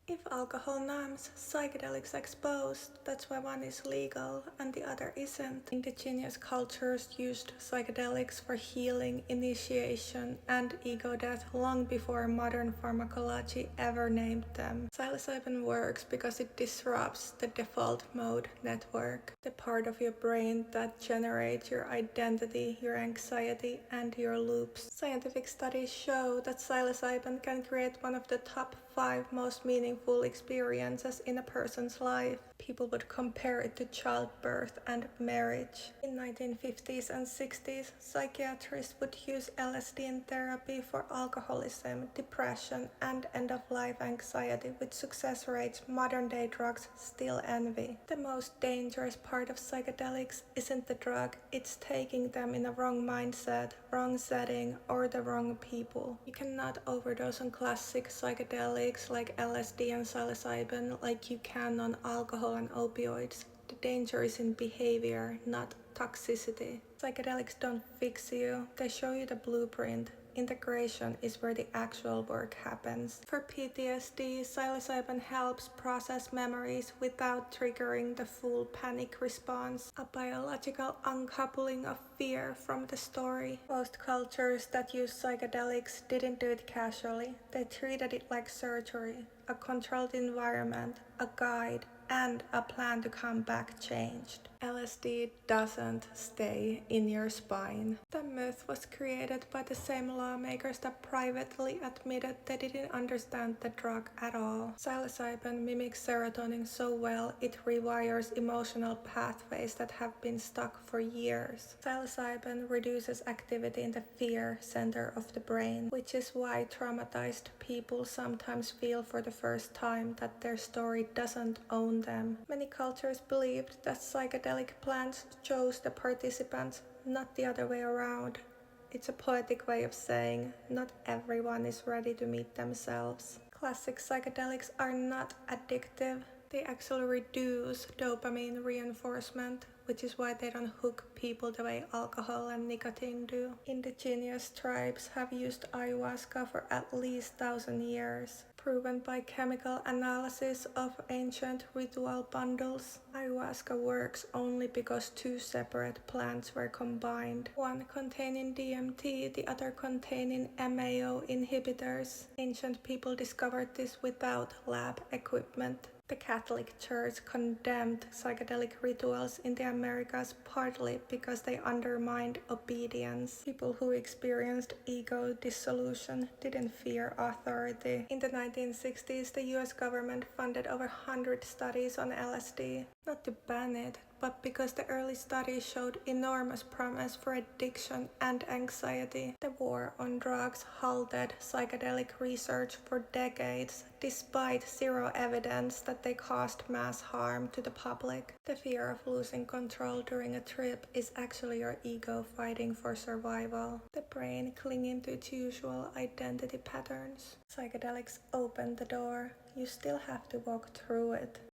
If alcohol numbs, psychedelics expose, that's why one is legal and the other isn't. Indigenous cultures used psychedelics for healing, initiation, and ego death long before modern pharmacology ever named them. Psilocybin works because it disrupts the default mode network, the part of your brain that generates your identity, your anxiety, and your loops. Scientific studies show that psilocybin can create one of the top 5 most meaningful experiences in a person's life. People would compare it to childbirth and marriage. In 1950s and 60s, psychiatrists would use LSD in therapy for alcoholism, depression, and end-of-life anxiety, with success rates modern-day drugs still envy. The most dangerous part of psychedelics isn't the drug, it's taking them in the wrong mindset, wrong setting, or the wrong people. You cannot overdose on classic psychedelics like LSD and psilocybin like you can on alcohol and opioids. The danger is in behavior, not toxicity. Psychedelics don't fix you, they show you the blueprint. Integration is where the actual work happens. For PTSD, psilocybin helps process memories without triggering the full panic response, a biological uncoupling of fear from the story. Most cultures that use psychedelics didn't do it casually. They treated it like surgery, a controlled environment, a guide, and a plan to come back changed. LSD doesn't stay in your spine. The myth was created by the same lawmakers that privately admitted they didn't understand the drug at all. Psilocybin mimics serotonin so well it rewires emotional pathways that have been stuck for years. Psilocybin reduces activity in the fear center of the brain, which is why traumatized people sometimes feel for the first time that their story doesn't own them. Many cultures believed that psychedelic plants chose the participants, not the other way around. It's a poetic way of saying not everyone is ready to meet themselves. Classic psychedelics are not addictive. They actually reduce dopamine reinforcement, which is why they don't hook people the way alcohol and nicotine do. Indigenous tribes have used ayahuasca for at least 1,000 years, proven by chemical analysis of ancient ritual bundles. Ayahuasca works only because 2 separate plants were combined, one containing DMT, the other containing MAO inhibitors. Ancient people discovered this without lab equipment. The Catholic Church condemned psychedelic rituals in the Americas partly because they undermined obedience. People who experienced ego dissolution didn't fear authority. In the 1960s, the US government funded over 100 studies on LSD, not to ban it, but because the early studies showed enormous promise for addiction and anxiety. The war on drugs halted psychedelic research for decades, despite zero evidence that they caused mass harm to the public. The fear of losing control during a trip is actually your ego fighting for survival, the brain clinging to its usual identity patterns. Psychedelics open the door. You still have to walk through it.